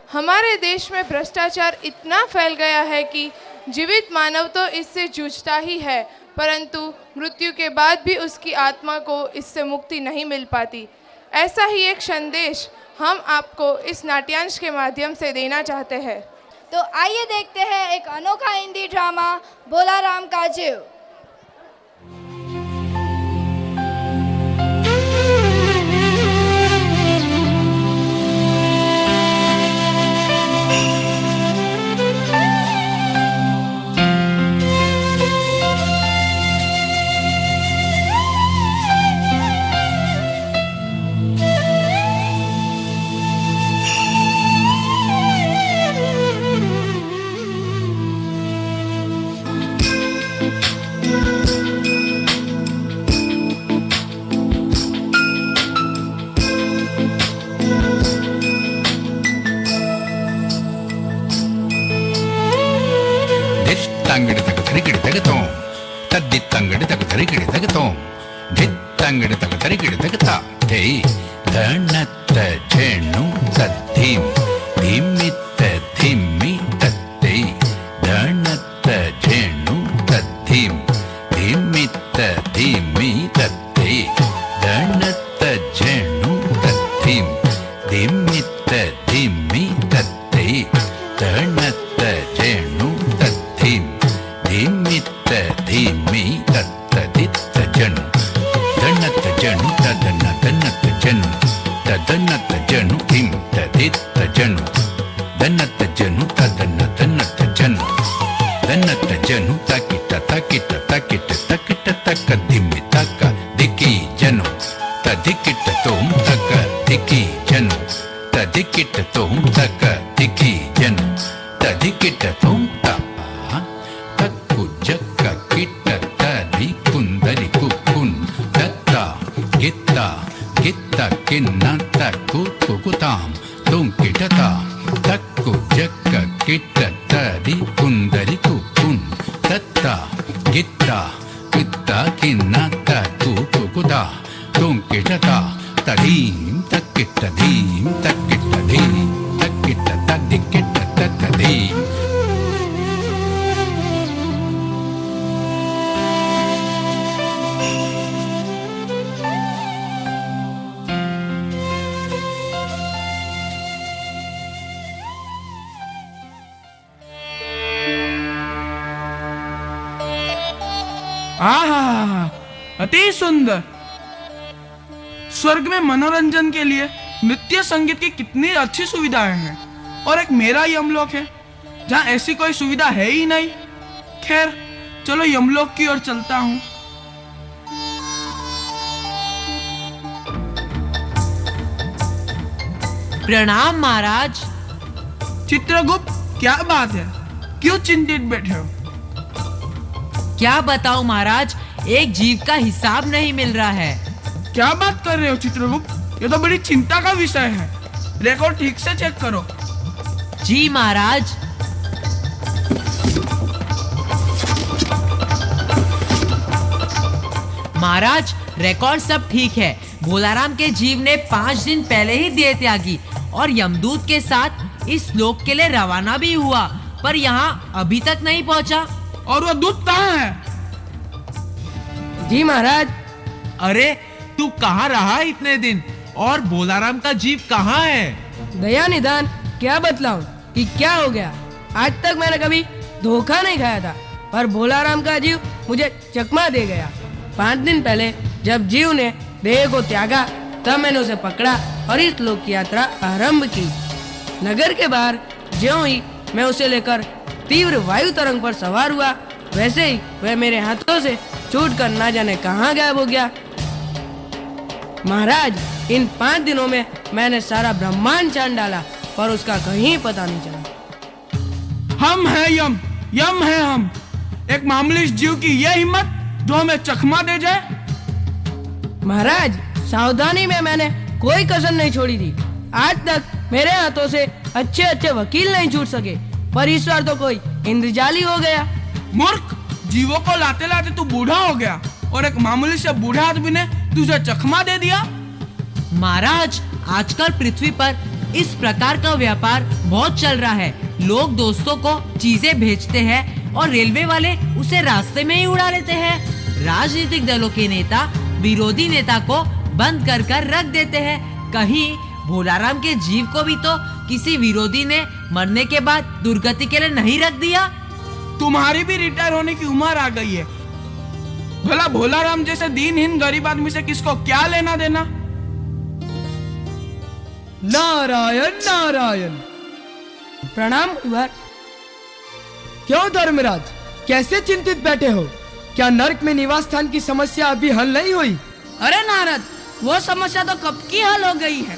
हमारे देश में भ्रष्टाचार इतना फैल गया है कि जीवित मानव तो इससे जूझता ही है, परंतु मृत्यु के बाद भी उसकी आत्मा को इससे मुक्ति नहीं मिल पाती। ऐसा ही एक संदेश हम आपको इस नाट्यांश के माध्यम से देना चाहते हैं। तो आइए देखते हैं एक अनोखा हिंदी ड्रामा बोलाराम का जीव। ತಂಗಡಿ ತಗ ತರಿಗಿಡಿ ತಗತೋ ತದ್ದಿ ತಂಗಡಿ ತಗ ತರಿಗಿಡಿ ತಗತೋ ಧಿತ್ತಂಗಡಿ ತಗ ತರಿಗಿಡಿ ತಗತ ಧೈ ಧಣತ್ತ ಜೇಣು ತದ್ಧಿಂ ಧಿಮ್ಮಿತ್ತ ಧಿಮ್ಮಿ ತತ್ತೈ ಧಣತ್ತ ಜೇಣು ತದ್ಧಿಂ ಧಿಮ್ಮಿತ್ತ ಧಿಮ್ಮಿ ತತ್ತೈ ಧಣತ್ತ ಜೇಣು ತದ್ಧಿಂ ಧಿಮ್ಮಿತ್ತ ಧಿಮ್ಮಿ ತತ್ತೈ ಧಣತ್ತ ಜೇಣು ಧಿಮ್ಮಿತ್ತ ಧಿಮ್ಮಿ ತತ್ತ ದಿತ್ತ ಜನು ದಣ್ಣತ್ತ ಜನು ತದನ್ನ ದನ್ನತ್ತ ಜನು ತದನ್ನತ್ತ ಜನು ಧಿಮ್ ತದಿತ್ತ ಜನು ದನ್ನತ್ತ ಜನು ತದನ್ನ ದನ್ನತ್ತ ಜನು ದನ್ನತ್ತ ಜನು ತಕಿಟ ತಕಿಟ ತಕಿಟ ತಕಿಟ ತಕ್ಕ ಧಿಮ್ಮಿ ತಕ್ಕ ದಿಕ್ಕಿ ಜನು ತದಿಕ್ಕಿಟ್ಟ ತೋಂ ತಕ್ಕ ದಿಕ್ಕಿ ಜನು ತದಿಕ್ಕಿಟ್ಟ ತೋಂ ತಕ್ಕ ದಿಕ್ಕಿ ಜನು ತದಿಕ್ಕಿಟ್ಟ ತೋಂ ಜಕ್ಕ ಕಿಟ್ಟ ತದಿ ಕುಂದರಿ ಕುಕ್ಕುನ್ ದತ್ತ ಗಿತ್ತ ಗಿತ್ತ ಕಿನ್ನ ತಕ್ಕು ಕುಕುತಾಂ ತುಂಕಿಟತ ತಕ್ಕು ಜಕ್ಕ ಕಿಟ್ಟ ತದಿ ಕುಂದರಿ ಕುಕ್ಕುನ್ ದತ್ತ ಗಿತ್ತ ಕಿತ್ತ ಕಿನ್ನ ತಕ್ಕು ಕುಕುತ ತುಂಕಿಟತ ತದೀಂ ತಕ್ಕಿಟ್ಟ ಧೀಂ ತಕ್ಕಿಟ್ಟ ಧೀಂ ತಕ್ಕಿಟ್ಟ ತದಿ ಕಿಟ್ಟ ತಕ್ಕ ಧೀಂ आहा, अति सुंदर। स्वर्ग में मनोरंजन के लिए नृत्य संगीत की कितनी अच्छी सुविधाएं हैं, और एक मेरा यमलोक है जहाँ ऐसी कोई सुविधा है ही नहीं। खैर चलो यमलोक की ओर चलता हूँ। प्रणाम महाराज। चित्रगुप्त, क्या बात है, क्यों चिंतित बैठे हो? क्या बताऊं महाराज, एक जीव का हिसाब नहीं मिल रहा है। क्या बात कर रहे हो चित्रगुप्त, ये तो बड़ी चिंता का विषय है। रिकॉर्ड ठीक से चेक करो। जी महाराज। महाराज रिकॉर्ड सब ठीक है। बोलाराम के जीव ने 5 दिन पहले ही देह त्यागी और यमदूत के साथ इस लोक के लिए रवाना भी हुआ, पर यहाँ अभी तक नहीं पहुँचा। और वो दूत कहाँ है? जी महाराज। अरे तू कहाँ रहा इतने दिन, और बोलाराम का जीव कहाँ है? दया निदान क्या बतलाऊं कि क्या हो गया। आज तक मैंने कभी धोखा नहीं खाया था, पर बोलाराम का जीव मुझे चकमा दे गया। 5 दिन पहले जब जीव ने देह को त्यागा, तब मैंने उसे पकड़ा और इस लोक की यात्रा आरंभ की। नगर के बाहर ज्यों ही मैं उसे लेकर तीव्र वायु तरंग पर सवार हुआ, वैसे ही वह मेरे हाथों से छूटकर ना जाने कहाँ गायब हो गया। महाराज, इन 5 दिनों में मैंने सारा ब्रह्मांड छान डाला, पर उसका कहीं पता नहीं चला। हम हैं यम, यम है हम। एक मामूली जीव की यह हिम्मत जो हमें चकमा दे जाए। महाराज, सावधानी में मैंने कोई कसर नहीं छोड़ी थी। आज तक मेरे हाथों से अच्छे अच्छे वकील नहीं छूट सके, पर इस बार तो कोई इंद्रजाली हो गया। मूर्ख, जीवों को लाते लाते तू बूढ़ा हो गया, और एक मामूली से बूढ़ा आदमी ने तुझे चकमा दे दिया। महाराज, आजकल पृथ्वी पर इस प्रकार का व्यापार बहुत चल रहा है। लोग दोस्तों को चीजें भेजते हैं और रेलवे वाले उसे रास्ते में ही उड़ा लेते हैं। राजनीतिक दलों के नेता विरोधी नेता को बंद कर कर रख देते हैं। कहीं भोलाराम के जीव को भी तो किसी विरोधी ने मरने के बाद दुर्गति के लिए नहीं रख दिया। तुम्हारी भी रिटायर होने की उम्र आ गई है। भला भोलाराम जैसे दीनहीन गरीब आदमी से किसको क्या लेना देना। नारायण नारायण। प्रणाम कुंवर। क्यों धर्मराज, कैसे चिंतित बैठे हो? क्या नरक में निवास स्थान की समस्या अभी हल नहीं हुई? अरे नारद, वो समस्या तो कब की हल हो गई है।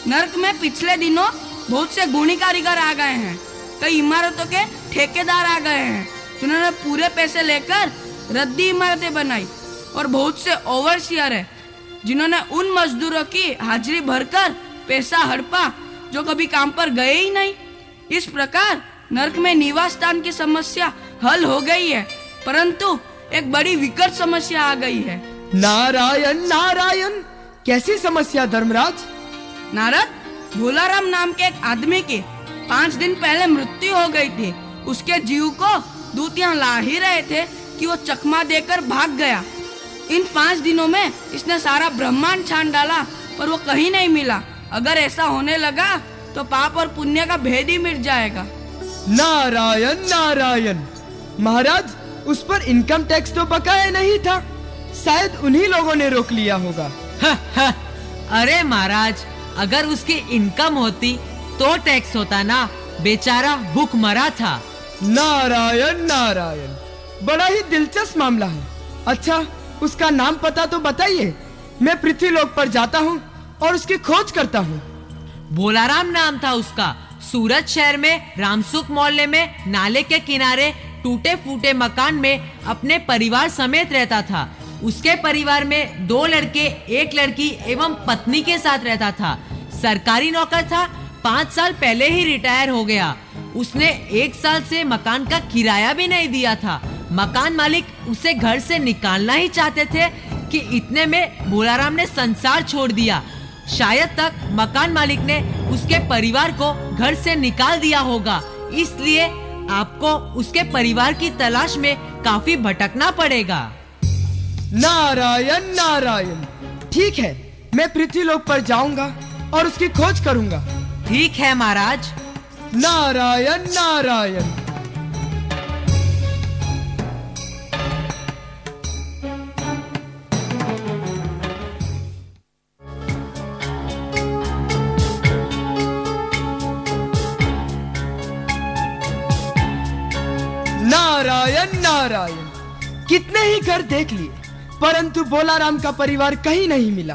नरक में पिछले दिनों बहुत से गुणी कारीगर आ गए हैं। कई इमारतों के ठेकेदार आ गए हैं जिन्होंने पूरे पैसे लेकर रद्दी इमारतें बनाई, और बहुत से ओवरसियर है जिन्होंने उन मजदूरों की हाजिरी भरकर पैसा हड़पा जो कभी काम पर गए ही नहीं। इस प्रकार नरक में निवास स्थान की समस्या हल हो गई है, परंतु एक बड़ी विकट समस्या आ गई है। नारायण नारायण, कैसी समस्या धर्मराज? नारद, भोलाराम नाम के एक आदमी की 5 दिन पहले मृत्यु हो गई थी। उसके जीव को दूत यहाँ ला ही रहे थे कि वो चकमा देकर भाग गया। इन 5 दिनों में इसने सारा ब्रह्मांड छान डाला पर वो कहीं नहीं मिला। अगर ऐसा होने लगा तो पाप और पुण्य का भेद ही मिट जाएगा। नारायण नारायण। महाराज, उस पर इनकम टैक्स तो बकाया नहीं था, शायद उन्हीं लोगों ने रोक लिया होगा। अरे महाराज, अगर उसकी इनकम होती तो टैक्स होता ना। बेचारा भूख मरा था। नारायण नारायण, बड़ा ही दिलचस्प मामला है। अच्छा, उसका नाम पता तो बताइए, मैं पृथ्वीलोक पर जाता हूँ और उसकी खोज करता हूँ। भोलाराम नाम था उसका। सूरत शहर में रामसुख मोहल्ले में नाले के किनारे टूटे फूटे मकान में अपने परिवार समेत रहता था। उसके परिवार में 2 लड़के, 1 लड़की एवं पत्नी के साथ रहता था। सरकारी नौकर था, 5 साल पहले ही रिटायर हो गया। उसने 1 साल से मकान का किराया भी नहीं दिया था। मकान मालिक उसे घर से निकालना ही चाहते थे कि इतने में भोलाराम ने संसार छोड़ दिया। शायद तक मकान मालिक ने उसके परिवार को घर से निकाल दिया होगा, इसलिए आपको उसके परिवार की तलाश में काफी भटकना पड़ेगा। नारायण नारायण, ठीक है, मैं पृथ्वीलोक पर जाऊंगा और उसकी खोज करूंगा। ठीक है महाराज। नारायण नारायण। नारायण नारायण, कितने ही घर देख लिए, परंतु भोलाराम का परिवार कहीं नहीं मिला।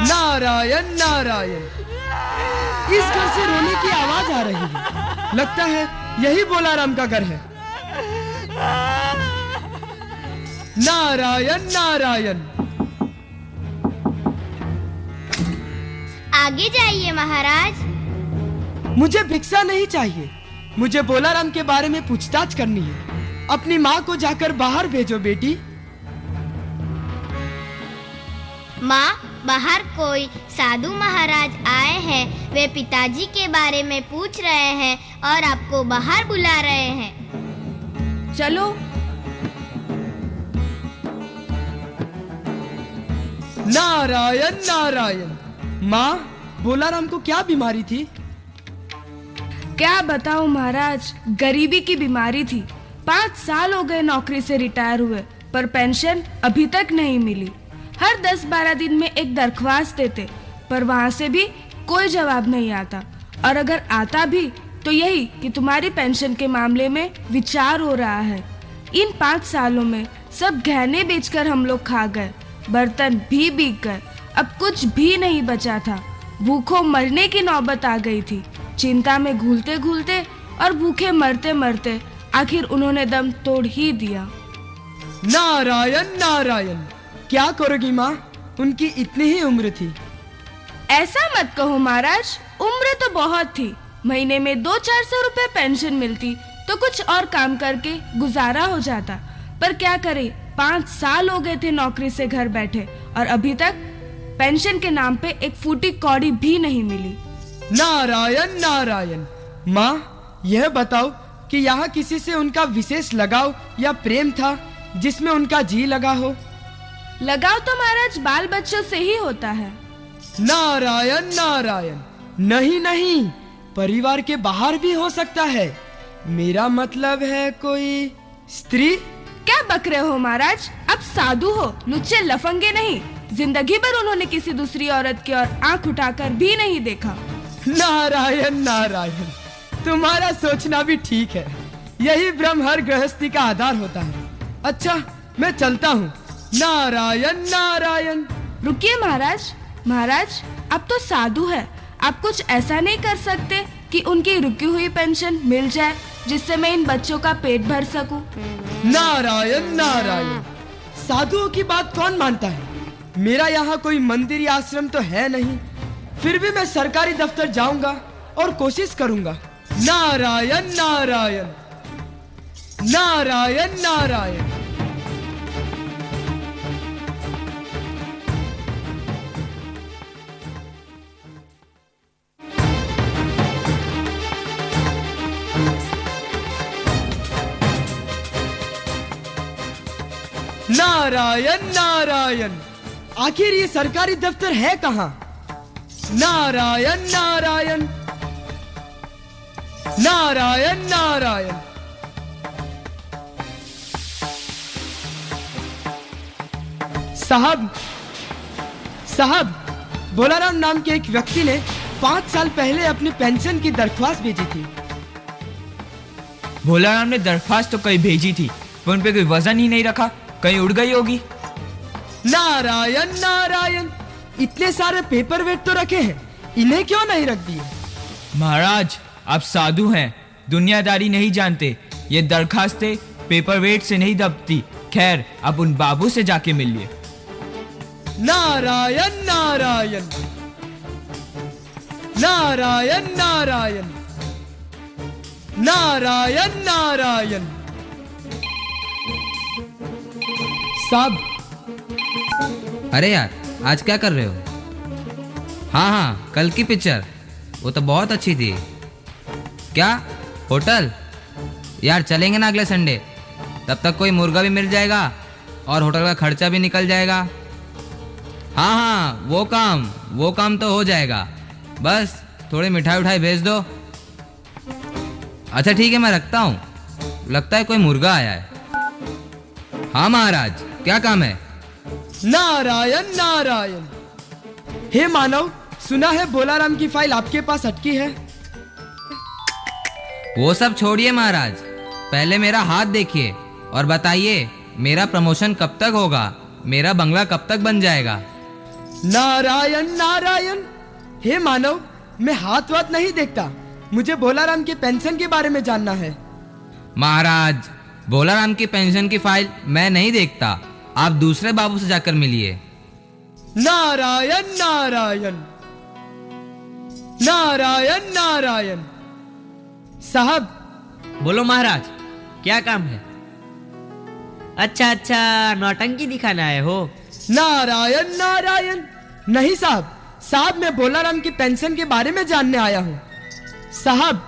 नारायण नारायण, इस घर से रोने की आवाज आ रही है। लगता है यही भोलाराम का घर है। नारायण नारायण। आगे जाइए महाराज। मुझे भिक्षा नहीं चाहिए, मुझे भोलाराम के बारे में पूछताछ करनी है। अपनी माँ को जाकर बाहर भेजो बेटी। माँ, बाहर कोई साधु महाराज आए हैं। वे पिताजी के बारे में पूछ रहे हैं और आपको बाहर बुला रहे हैं। चलो। नारायण नारायण। माँ, भोलाराम को क्या बीमारी थी? क्या बताऊं महाराज, गरीबी की बीमारी थी। 5 साल हो गए नौकरी से रिटायर हुए, पर पेंशन अभी तक नहीं मिली। हर 10-12 दिन में एक दरख्वास्त देते, पर वहाँ से भी कोई जवाब नहीं आता। और अगर आता भी तो यही कि तुम्हारी पेंशन के मामले में विचार हो रहा है। इन 5 सालों में सब गहने बेचकर हम लोग खा गए, बर्तन भी बिक गए, अब कुछ भी नहीं बचा था। भूखों मरने की नौबत आ गई थी। चिंता में घुलते घुलते और भूखे मरते मरते आखिर उन्होंने दम तोड़ ही दिया। नारायण नारायण, क्या करोगी माँ? उनकी इतनी ही उम्र थी। ऐसा मत कहो महाराज, उम्र तो बहुत थी। महीने में 200-400 रुपए पेंशन मिलती, तो कुछ और काम करके गुजारा हो जाता। पर क्या करे, 5 साल हो गए थे नौकरी से घर बैठे और अभी तक पेंशन के नाम पे एक फूटी कौड़ी भी नहीं मिली। नारायण नारायण। माँ, यह बताओ कि यहाँ किसी से उनका विशेष लगाव या प्रेम था जिसमें उनका जी लगा हो? लगाव तो महाराज बाल बच्चों से ही होता है। नारायण नारायण। नहीं नहीं, परिवार के बाहर भी हो सकता है। मेरा मतलब है कोई स्त्री। क्या बक रहे हो महाराज? अब साधु हो, लुच्चे लफंगे नहीं। जिंदगी भर उन्होंने किसी दूसरी औरत की ओर आंख उठाकर भी नहीं देखा। नारायण नारायण, तुम्हारा सोचना भी ठीक है। यही भ्रम हर गृहस्थी का आधार होता है। अच्छा, मैं चलता हूँ। नारायण नारायण। रुकिए महाराज। महाराज, अब तो साधु है, आप कुछ ऐसा नहीं कर सकते कि उनकी रुकी हुई पेंशन मिल जाए जिससे मैं इन बच्चों का पेट भर सकूं? नारायण नारायण। साधुओं की बात कौन मानता है? मेरा यहाँ कोई मंदिर या आश्रम तो है नहीं, फिर भी मैं सरकारी दफ्तर जाऊंगा और कोशिश करूंगा। नारायण नारायण। नारायण नारायण। नारायण नारायण। आखिर ये सरकारी दफ्तर है कहाँ? नारायण नारायण। नारायण नारायण। साहब, बोलाराम नाम के एक व्यक्ति ने 5 साल पहले अपनी पेंशन की दरख्वास्त भेजी थी। भोलाराम ने दरख्वास्त तो कहीं भेजी थी, पर उन पे कोई वजन ही नहीं रखा, कहीं उड़ गई होगी। नारायण नारायण। इतने सारे पेपर वेट तो रखे हैं, इन्हें क्यों नहीं रख दिए? महाराज, आप साधु हैं, दुनियादारी नहीं जानते। ये दरखास्तें पेपर वेट से नहीं दबती। खैर, अब उन बाबू से जाके मिलिए। नारायण नारायण। नारायण नारायण। नारायण नारायण। साहब। अरे यार, आज क्या कर रहे हो? हाँ, कल की पिक्चर, वो तो बहुत अच्छी थी। क्या होटल? यार चलेंगे ना अगले संडे, तब तक कोई मुर्गा भी मिल जाएगा और होटल का खर्चा भी निकल जाएगा। हाँ, वो काम तो हो जाएगा, बस थोड़ी मिठाई उठाई भेज दो। अच्छा ठीक है, मैं रखता हूँ, लगता है कोई मुर्गा आया है। हाँ महाराज, क्या काम है? नारायण नारायण। हे मानव, सुना है बोलाराम की फाइल आपके पास अटकी है। वो सब छोड़िए महाराज, पहले मेरा हाथ देखिए और बताइए मेरा प्रमोशन कब तक होगा, मेरा बंगला कब तक बन जाएगा? नारायण नारायण। हे मानव, मैं हाथ वाथ नहीं देखता, मुझे बोलाराम के पेंशन के बारे में जानना है। महाराज, बोलाराम की पेंशन की फाइल मैं नहीं देखता, आप दूसरे बाबू से जाकर मिलिए। नारायण नारायण। नारायण नारायण। साहब। बोलो महाराज, क्या काम है? अच्छा, नौटंकी दिखाना है हो? नारायण नारायण। नहीं साहब, मैं बोलाराम की पेंशन के बारे में जानने आया हूँ। साहब।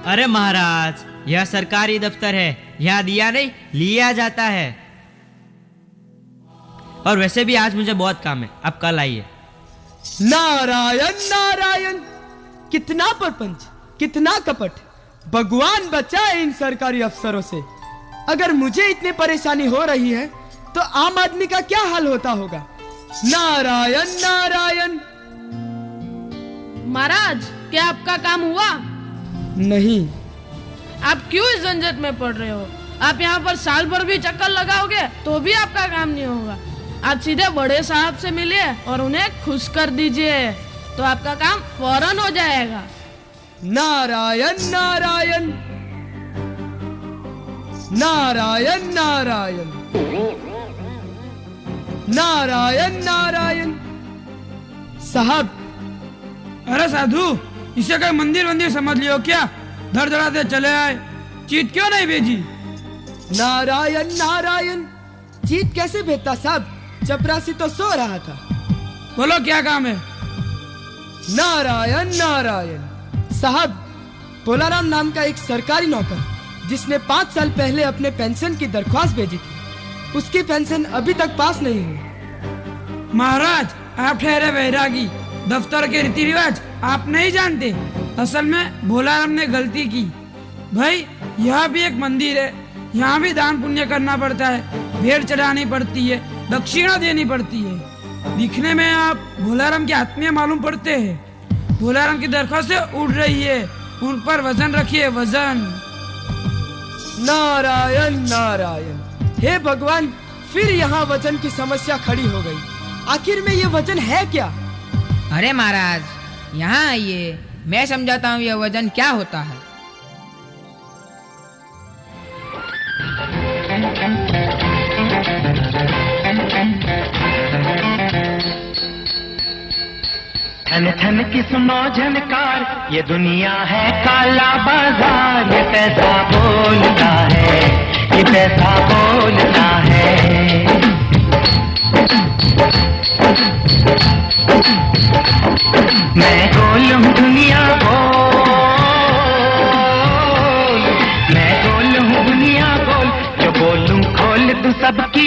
अरे महाराज, यह सरकारी दफ्तर है, यहाँ दिया नहीं लिया जाता है। और वैसे भी आज मुझे बहुत काम है, अब कल आइए। नारायण नारायण। कितना परपंच, कितना कपट। भगवान बचाए इन सरकारी अफसरों से। अगर मुझे इतनी परेशानी हो रही है तो आम आदमी का क्या हाल होता होगा। नारायण नारायण। महाराज, क्या आपका काम हुआ? नहीं। आप क्यों इस झंझट में पड़ रहे हो? आप यहाँ पर साल भर भी चक्कर लगाओगे तो भी आपका काम नहीं होगा। आप सीधे बड़े साहब से मिलिए और उन्हें खुश कर दीजिए, तो आपका काम फौरन हो जाएगा। नारायण नारायण। नारायण नारायण। नारायण नारायण। साहब। अरे साधु, इसे कोई मंदिर समझ लियो क्या? धड़ धड़ाते चले आए, चीट क्यों नहीं भेजी? नारायण नारायण, चीट कैसे भेजता साहब? चपरासी तो सो रहा था। बोलो क्या काम है? नारायण नारायण साहब, भोलाराम नाम का एक सरकारी नौकर जिसने 5 साल पहले अपने पेंशन की दरख्वास्त भेजी थी, उसकी पेंशन अभी तक पास नहीं हुई। महाराज, आप ठहरे वैरागी, दफ्तर के रीति रिवाज आप नहीं जानते। असल में भोलाराम ने गलती की। भाई, यहाँ भी एक मंदिर है, यहाँ भी दान पुण्य करना पड़ता है, भेड़ चढ़ानी पड़ती है, दक्षिणा देनी पड़ती है। दिखने में आप भोलाराम के आत्मीय मालूम पड़ते हैं। भोलाराम की दरख्वास्त उड़ रही है, उन पर वजन रखिए, वजन। नारायण नारायण, हे भगवान, फिर यहाँ वजन की समस्या खड़ी हो गई। आखिर में ये वजन है क्या? अरे महाराज, यहाँ आइए, मैं समझाता हूँ यह वजन क्या होता है। थन थन की सुनो झनकार, ये दुनिया है काला बाजार। ये पैसा बोलता है, ये पैसा बोलता है। मैं गोल हूँ दुनिया गोल, मैं गोल हूँ दुनिया गोल, जो बोलूं खोल दूं सबकी